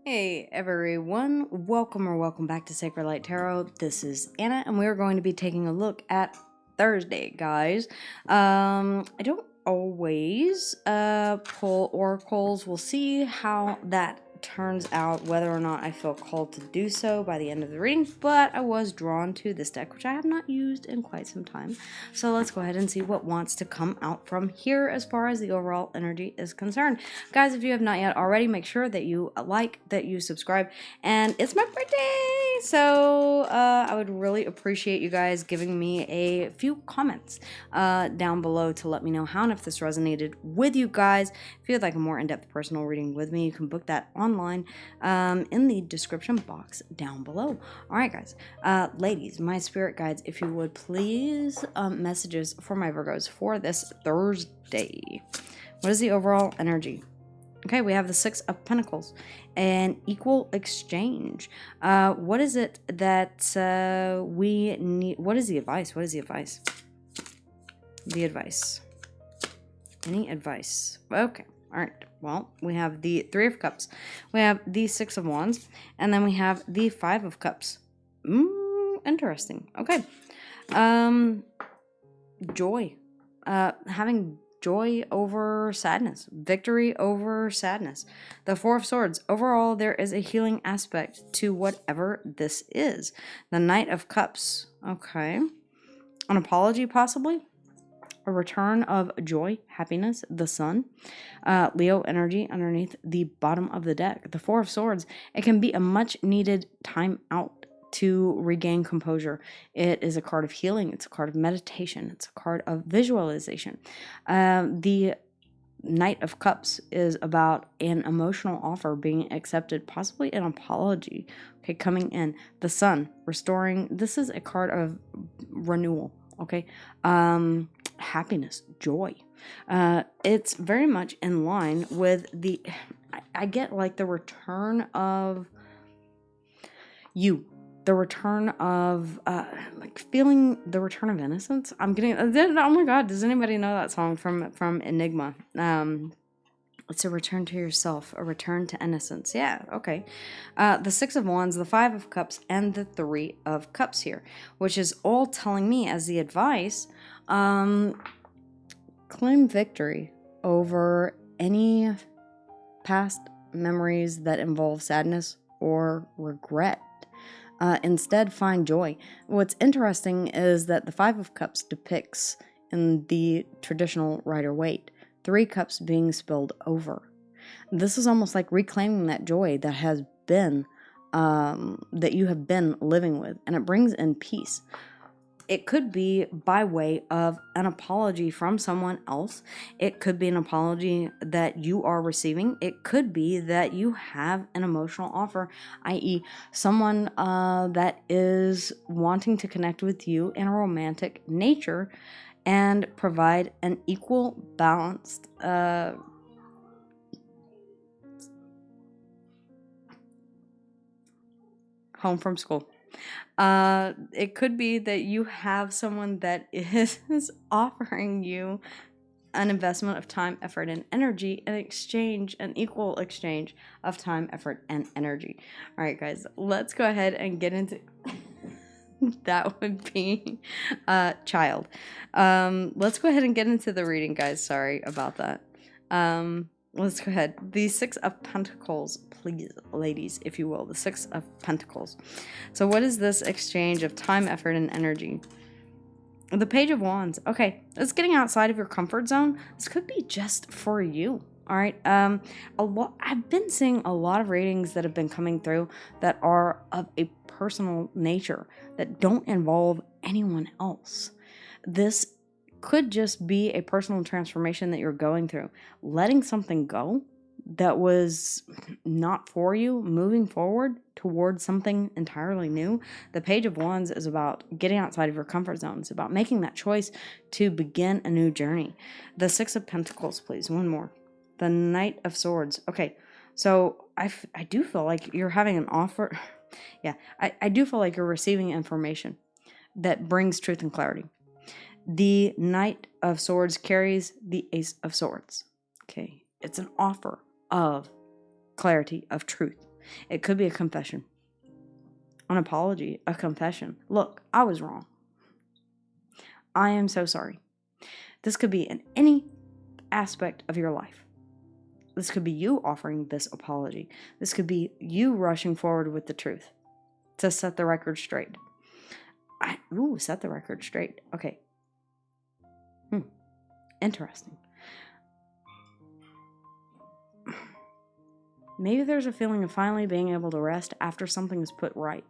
Hey everyone, welcome back to Sacred Light Tarot. This is Anna and we're going to be taking a look at Thursday, guys. I don't always pull oracles. We'll see how that turns out, whether or not I feel called to do so by the end of the reading, but I was drawn to this deck, which I have not used in quite some time. So let's go ahead and see what wants to come out from here as far as the overall energy is concerned. Guys, if you have not yet already, make sure that you like, that you subscribe, and it's my birthday! So I would really appreciate you guys giving me a few comments down below to let me know how and if this resonated with you guys. If you'd like a more in-depth personal reading with me, you can book that online in the description box down below. All right, guys. Ladies, my spirit guides, if you would please, messages for my Virgos for this Thursday. What is the overall energy? Okay, we have the Six of Pentacles, an equal exchange. What is it that we need? What is the advice? What is the advice? The advice. Any advice? Okay, all right. Well, we have the Three of Cups. We have the Six of Wands. And then we have the Five of Cups. Interesting. Okay. Joy. Having joy over sadness, victory over sadness. The Four of Swords. Overall, there is a healing aspect to whatever this is. The Knight of Cups. Okay. An apology, possibly. A return of joy, happiness, the Sun. Leo energy underneath the bottom of the deck. The Four of Swords. It can be a much needed time out to regain composure. It is a card of healing. It's a card of meditation. It's a card of visualization. The Knight of Cups is about an emotional offer being accepted, possibly an apology, okay, coming in. The Sun, restoring. This is a card of renewal, okay? Happiness, joy. It's very much in line with the, I get like the return of you. The return of, like feeling the return of innocence. I'm getting, oh my God, does anybody know that song from Enigma? It's a return to yourself, a return to innocence. Yeah, okay. The Six of Wands, the Five of Cups, and the Three of Cups here, which is all telling me as the advice, claim victory over any past memories that involve sadness or regret. Instead, find joy. What's interesting is that the Five of Cups depicts in the traditional Rider-Waite 3 cups being spilled over. This is almost like reclaiming that joy that has been, that you have been living with, and it brings in peace. It could be by way of an apology from someone else. It could be an apology that you are receiving. It could be that you have an emotional offer, i.e. someone that is wanting to connect with you in a romantic nature and provide an equal, balanced, home from school. It could be that you have someone that is offering you an investment of time, effort, and energy in exchange, an equal exchange of time, effort, and energy. All right, guys, let's go ahead and get into that would be child. Let's go ahead and get into the reading, guys. Sorry about that. Let's go ahead. The Six of Pentacles, please, ladies, if you will. The Six of Pentacles. So what is this exchange of time, effort, and energy? The Page of Wands. Okay, it's getting outside of your comfort zone. This could be just for you. All right. I've been seeing a lot of readings that have been coming through that are of a personal nature that don't involve anyone else. This could just be a personal transformation that you're going through, letting something go that was not for you, moving forward towards something entirely new. The Page of Wands is about getting outside of your comfort zone. It's about making that choice to begin a new journey. The Six of Pentacles, please. One more. The Knight of Swords. Okay, so I do feel like you're having an offer. Yeah, I do feel like you're receiving information that brings truth and clarity. The Knight of Swords carries the Ace of Swords. Okay, it's an offer of clarity, of truth. It could be a confession, an apology, a confession. Look, I was wrong. I am so sorry. This could be in any aspect of your life. This could be you offering this apology. This could be you rushing forward with the truth to set the record straight. Set the record straight. Okay. Interesting. Maybe there's a feeling of finally being able to rest after something is put right.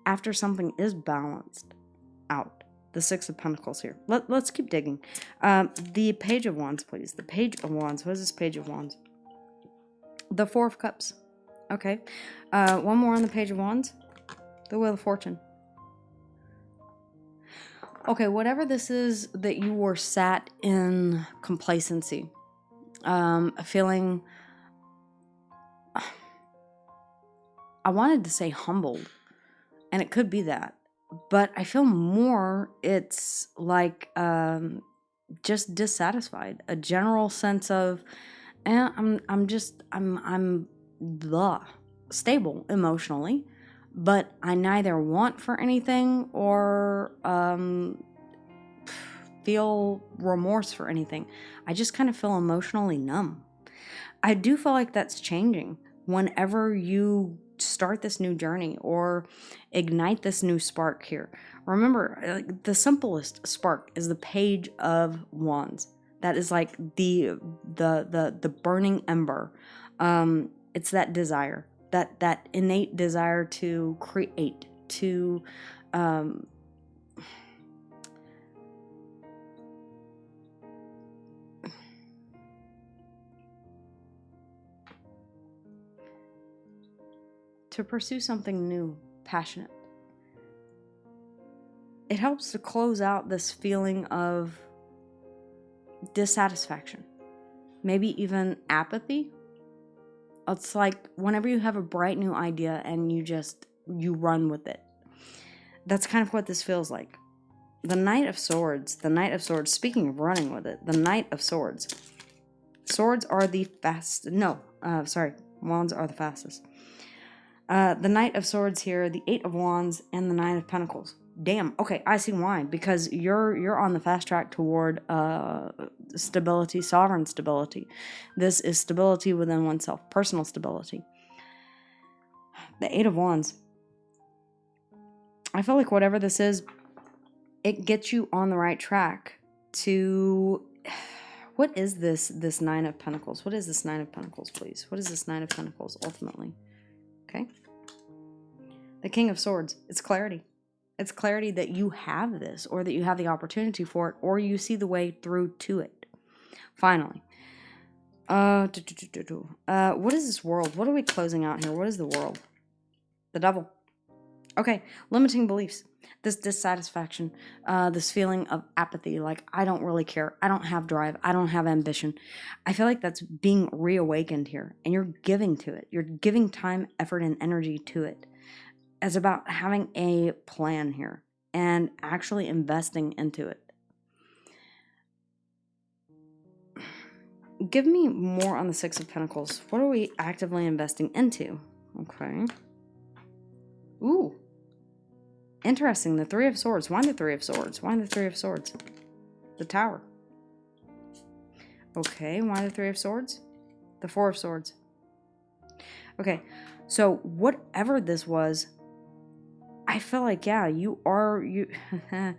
After something is balanced out. The Six of Pentacles here. Let's keep digging. The Page of Wands, please. The Page of Wands. What is this Page of Wands? The Four of Cups. Okay. One more on the Page of Wands. The Wheel of Fortune. Okay, whatever this is that you were sat in complacency. Feeling... I wanted to say humbled. And it could be that. But I feel more it's like just dissatisfied. A general sense of I'm blah, stable emotionally, but I neither want for anything or feel remorse for anything. I just kind of feel emotionally numb. I do feel like that's changing whenever you start this new journey or ignite this new spark here. Remember, the simplest spark is the Page of Wands. That is like the burning ember. It's that desire, that innate desire to create, to pursue something new, passionate. It helps to close out this feeling of dissatisfaction, maybe even apathy. It's like whenever you have a bright new idea and you run with it. That's kind of what this feels like. The Knight of Swords, speaking of running with it, the Knight of Swords. Swords are the fastest, wands are the fastest. The Knight of Swords here, the Eight of Wands, and the Nine of Pentacles. Damn. Okay, I see why. Because you're on the fast track toward stability, sovereign stability. This is stability within oneself, personal stability. The Eight of Wands. I feel like whatever this is, it gets you on the right track to... What is this Nine of Pentacles? What is this Nine of Pentacles, please? What is this Nine of Pentacles, ultimately? Okay. The King of Swords. It's clarity. It's clarity that you have this, or that you have the opportunity for it, or you see the way through to it. Finally. What is this world? What are we closing out here? What is the world? The Devil. Okay. Limiting beliefs. This dissatisfaction. This feeling of apathy. Like, I don't really care. I don't have drive. I don't have ambition. I feel like that's being reawakened here. And you're giving to it. You're giving time, effort, and energy to it. It's about having a plan here and actually investing into it. Give me more on the Six of Pentacles. What are we actively investing into? Okay. Ooh. Interesting. The Three of Swords. Why the Three of Swords? Why the Three of Swords? The Tower. Okay. Why the Three of Swords? The Four of Swords. Okay. So whatever this was, I feel like, yeah, you are, I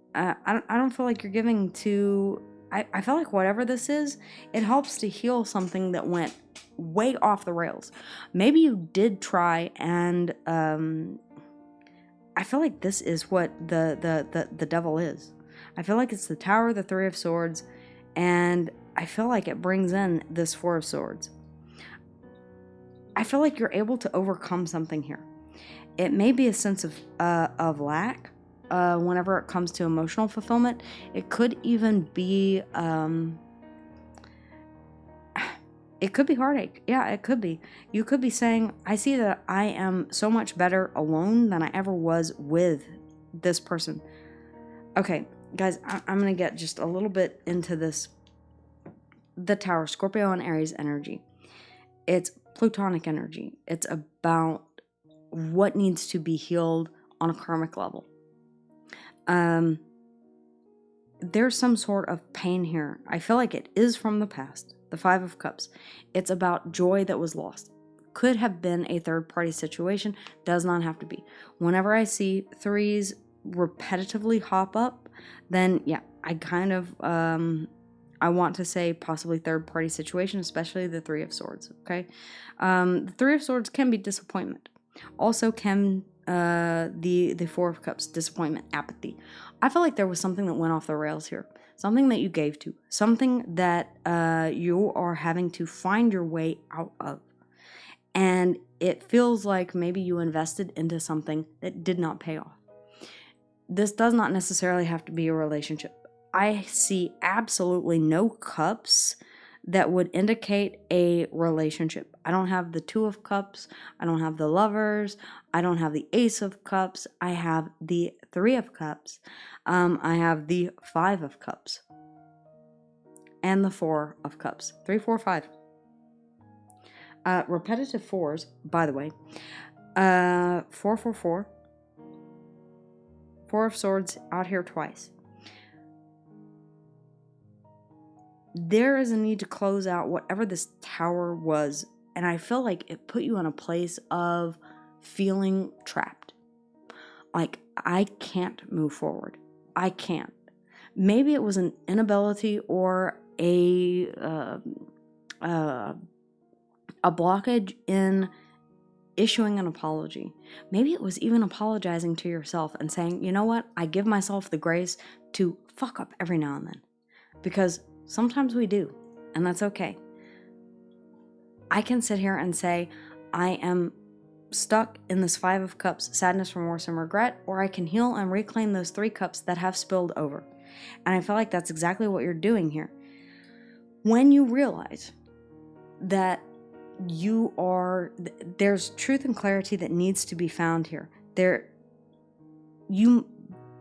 don't feel like you're giving to, I feel like whatever this is, it helps to heal something that went way off the rails. Maybe you did try, and I feel like this is what the Devil is. I feel like it's the Tower, the Three of Swords, and I feel like it brings in this Four of Swords. I feel like you're able to overcome something here. It may be a sense of lack whenever it comes to emotional fulfillment. It could even be, it could be heartache. Yeah, it could be. You could be saying, I see that I am so much better alone than I ever was with this person. Okay, guys, I'm going to get just a little bit into this. The Tower, Scorpio and Aries energy. It's plutonic energy. It's about what needs to be healed on a karmic level. There's some sort of pain here. I feel like it is from the past. The Five of Cups. It's about joy that was lost. Could have been a third-party situation. Does not have to be. Whenever I see threes repetitively hop up, then yeah, I kind of, I want to say possibly third-party situation, especially the Three of Swords, okay? The Three of Swords can be disappointment. Also can the Four of Cups, disappointment, apathy. I feel like there was something that went off the rails here. Something that you gave to. Something that you are having to find your way out of. And it feels like maybe you invested into something that did not pay off. This does not necessarily have to be a relationship. I see absolutely no cups that would indicate a relationship. I don't have the Two of Cups. I don't have the Lovers. I don't have the Ace of Cups. I have the Three of Cups. I have the Five of Cups. And the Four of Cups. 3, 4, 5. Repetitive fours, by the way. 4, 4, 4. Four of Swords out here twice. There is a need to close out whatever this tower was, and I feel like it put you in a place of feeling trapped. Like, I can't move forward. I can't. Maybe it was an inability or a blockage in issuing an apology. Maybe it was even apologizing to yourself and saying, you know what, I give myself the grace to fuck up every now and then. Because sometimes we do, and that's okay. I can sit here and say, I am stuck in this Five of Cups, sadness, remorse, and regret, or I can heal and reclaim those 3 cups that have spilled over. And I feel like that's exactly what you're doing here. When you realize that there's truth and clarity that needs to be found here.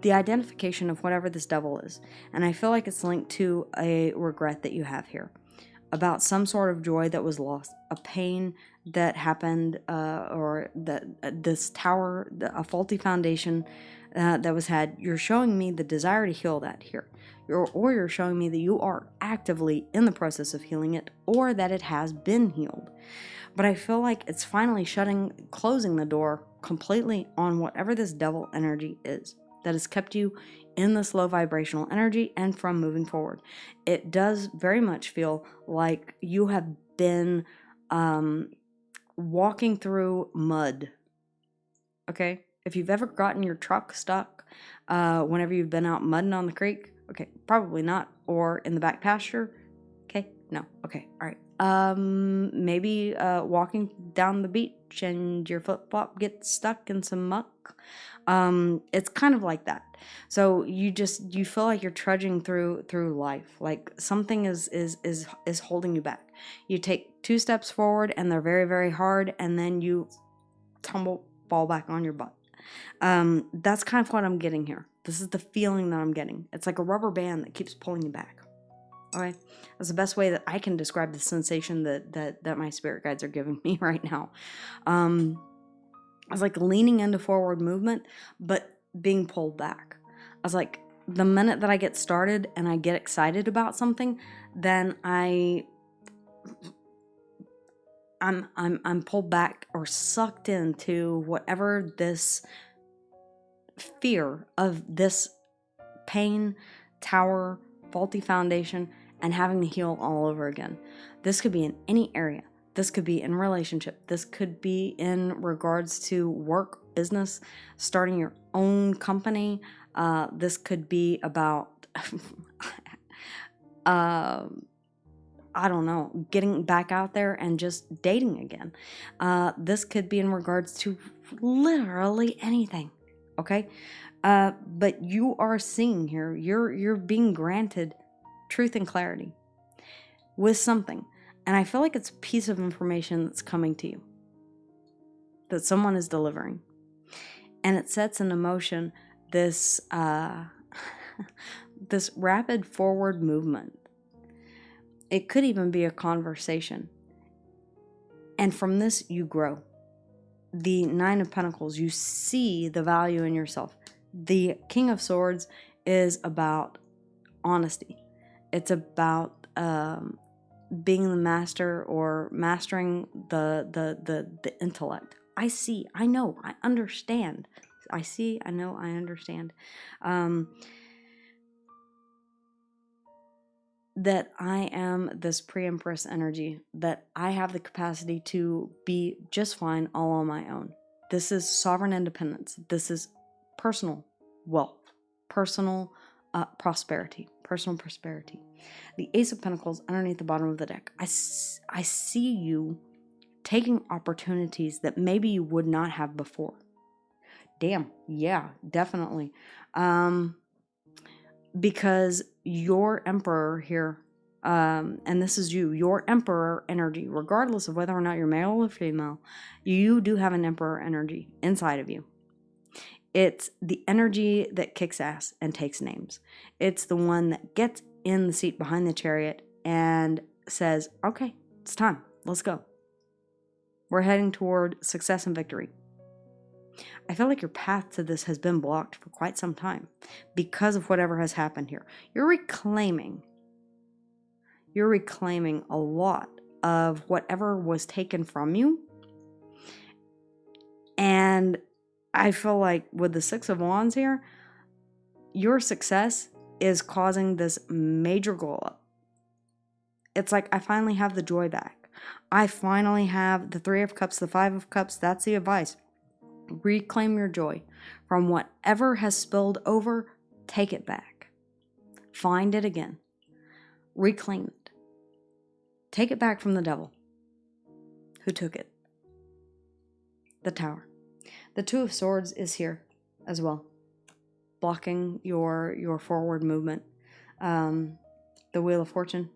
The identification of whatever this devil is. And I feel like it's linked to a regret that you have here. About some sort of joy that was lost. A pain that happened, or this tower, a faulty foundation that was had. You're showing me the desire to heal that here. Or you're showing me that you are actively in the process of healing it, or that it has been healed. But I feel like it's finally closing the door completely on whatever this devil energy is that has kept you in this low vibrational energy and from moving forward. It does very much feel like you have been walking through mud. Okay? If you've ever gotten your truck stuck whenever you've been out mudding on the creek, okay, probably not. Or in the back pasture, okay, no, okay, all right. Maybe walking down the beach and your flip-flop gets stuck in some muck. It's kind of like that. So you feel like you're trudging through life, like something is holding you back. You take 2 steps forward and they're very, very hard, and then you fall back on your butt. That's kind of what I'm getting here. This is the feeling that I'm getting. It's like a rubber band that keeps pulling you back. Okay, that's the best way that I can describe the sensation that my spirit guides are giving me right now. I was like leaning into forward movement, but being pulled back. I was like, the minute that I get started and I get excited about something, then I'm pulled back or sucked into whatever this fear of this pain, tower, faulty foundation, and having to heal all over again. This could be in any area. This could be in relationship. This could be in regards to work, business, starting your own company. This could be about, I don't know, getting back out there and just dating again. This could be in regards to literally anything. Okay? But you are seeing here, you're being granted truth and clarity with something. And I feel like it's a piece of information that's coming to you, that someone is delivering. And it sets in motion this, this rapid forward movement. It could even be a conversation. And from this, you grow. The Nine of Pentacles, you see the value in yourself. The King of Swords is about honesty. It's about being the master or mastering the intellect. I see, I know, I understand. I see, I know, I understand. That I am this pre-empress energy, that I have the capacity to be just fine all on my own. This is sovereign independence. This is personal wealth, personal prosperity, personal prosperity. The Ace of Pentacles underneath the bottom of the deck. I see you taking opportunities that maybe you would not have before. Damn, yeah, definitely. Because your emperor here, and this is you, your emperor energy, regardless of whether or not you're male or female, you do have an emperor energy inside of you. It's the energy that kicks ass and takes names. It's the one that gets in the seat behind the chariot and says, okay, it's time. Let's go. We're heading toward success and victory. I feel like your path to this has been blocked for quite some time because of whatever has happened here. You're reclaiming a lot of whatever was taken from you. And I feel like with the Six of Wands here, your success is causing this major glow up. It's like, I finally have the joy back. I finally have the Three of Cups, the Five of Cups. That's the advice. Reclaim your joy from whatever has spilled over. Take it back. Find it again. Reclaim it. Take it back from the devil who took it. The Tower. The Two of Swords is here as well, blocking your forward movement. The Wheel of Fortune.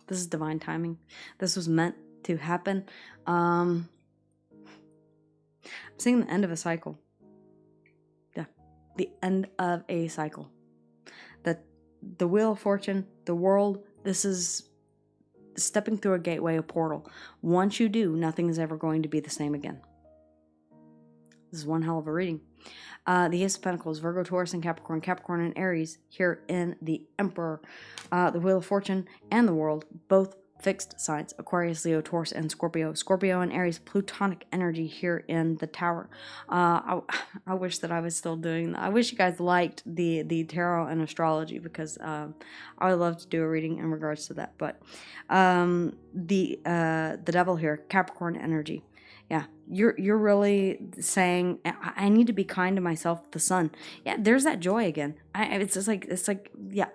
This is divine timing. This was meant to happen. I'm seeing the end of a cycle. Yeah, the end of a cycle. The Wheel of Fortune, the world, this is stepping through a gateway, a portal. Once you do, nothing is ever going to be the same again. This is one hell of a reading. The Ace of Pentacles, Virgo, Taurus, and Capricorn. Capricorn and Aries here in the Emperor. The Wheel of Fortune and the World, both fixed signs. Aquarius, Leo, Taurus, and Scorpio. Scorpio and Aries, plutonic energy here in the Tower. I wish that I was still doing that. I wish you guys liked the tarot and astrology, because I would love to do a reading in regards to that. But the Devil here, Capricorn energy. Yeah, you're really saying, I need to be kind to myself, the Sun. Yeah, there's that joy again. It's like yeah,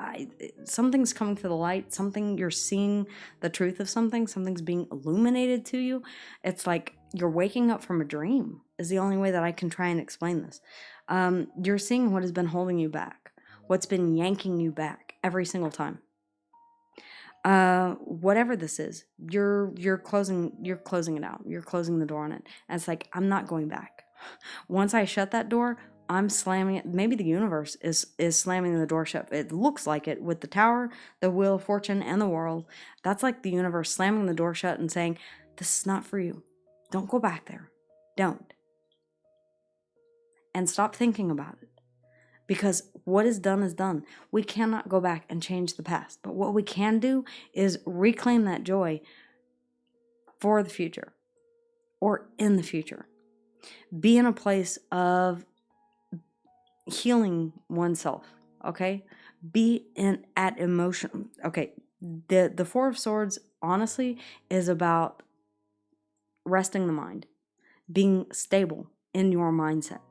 something's coming to the light. Something, you're seeing the truth of something. Something's being illuminated to you. It's like you're waking up from a dream, is the only way that I can try and explain this. You're seeing what has been holding you back, what's been yanking you back every single time. Whatever this is, you're closing it out. You're closing the door on it. And it's like, I'm not going back. Once I shut that door, I'm slamming it. Maybe the universe is slamming the door shut. It looks like it with the Tower, the Wheel of Fortune, and the World. That's like the universe slamming the door shut and saying, this is not for you. Don't go back there. Don't. And stop thinking about it. Because what is done is done. We cannot go back and change the past. But what we can do is reclaim that joy for the future, or in the future. Be in a place of healing oneself, okay? Be at emotion. Okay, the Four of Swords, honestly, is about resting the mind, being stable in your mindset.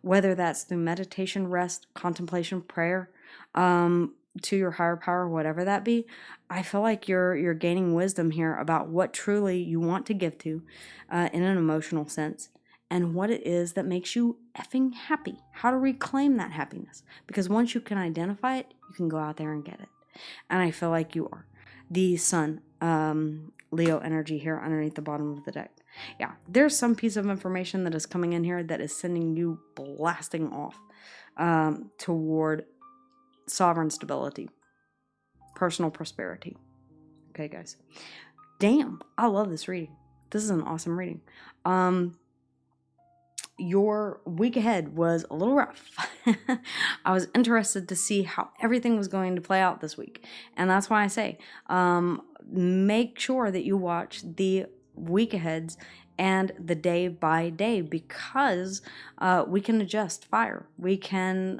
Whether that's through meditation, rest, contemplation, prayer, to your higher power, whatever that be, I feel like you're gaining wisdom here about what truly you want to give to, in an emotional sense, and what it is that makes you effing happy. How to reclaim that happiness, because once you can identify it, you can go out there and get it. And I feel like you are. The Sun, Leo energy here underneath the bottom of the deck. Yeah, there's some piece of information that is coming in here that is sending you blasting off toward sovereign stability, personal prosperity. Okay, guys. Damn, I love this reading. This is an awesome reading. Your week ahead was a little rough. I was interested to see how everything was going to play out this week. And that's why I say, make sure that you watch the week aheads and the day by day, because we can adjust fire. We can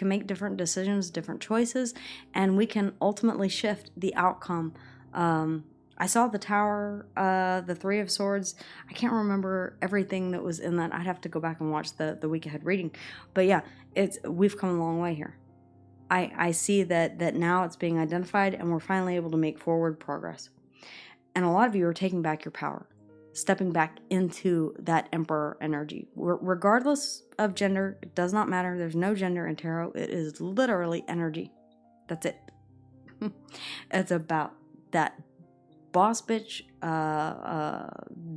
make different decisions, different choices, and we can ultimately shift the outcome. I saw the Tower, the Three of Swords. I can't remember everything that was in that. I'd have to go back and watch the week ahead reading. But yeah, we've come a long way here. I see that now it's being identified, and we're finally able to make forward progress. And a lot of you are taking back your power, stepping back into that Emperor energy. Regardless of gender, it does not matter. There's no gender in tarot. It is literally energy. That's it. It's about that boss bitch,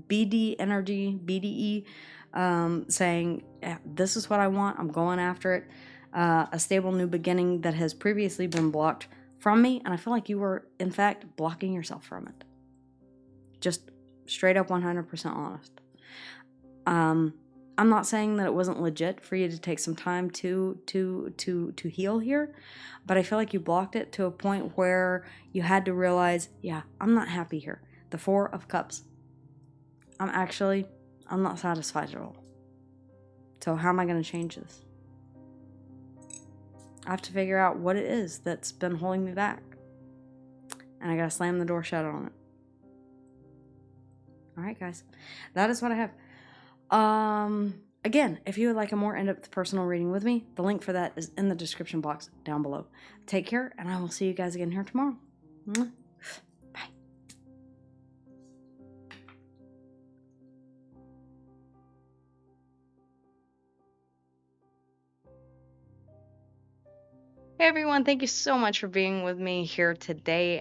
BD energy, BDE, saying, yeah, this is what I want, I'm going after it. A stable new beginning that has previously been blocked from me, and I feel like you were, in fact, blocking yourself from it. Just straight up 100% honest. I'm not saying that it wasn't legit for you to take some time to heal here, but I feel like you blocked it to a point where you had to realize, yeah, I'm not happy here. The Four of Cups. I'm not satisfied at all. So how am I going to change this? I have to figure out what it is that's been holding me back. And I got to slam the door shut on it. All right, guys. That is what I have. Again, if you would like a more in-depth personal reading with me, the link for that is in the description box down below. Take care, and I will see you guys again here tomorrow. Bye. Hey everyone, thank you so much for being with me here today.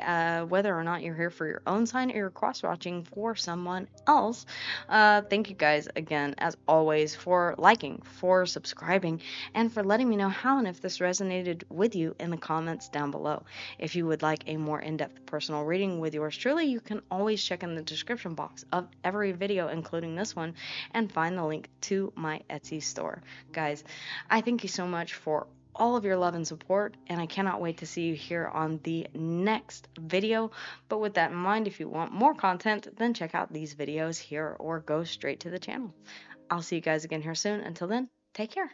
Whether or not you're here for your own sign or you're cross-watching for someone else, thank you guys again, as always, for liking, for subscribing, and for letting me know how and if this resonated with you in the comments down below. If you would like a more in-depth personal reading with yours truly, you can always check in the description box of every video, including this one, and find the link to my Etsy store. Guys, I thank you so much for all of your love and support, and I cannot wait to see you here on the next video. But with that in mind, if you want more content, then check out these videos here or go straight to the channel. I'll see you guys again here soon. Until then, take care.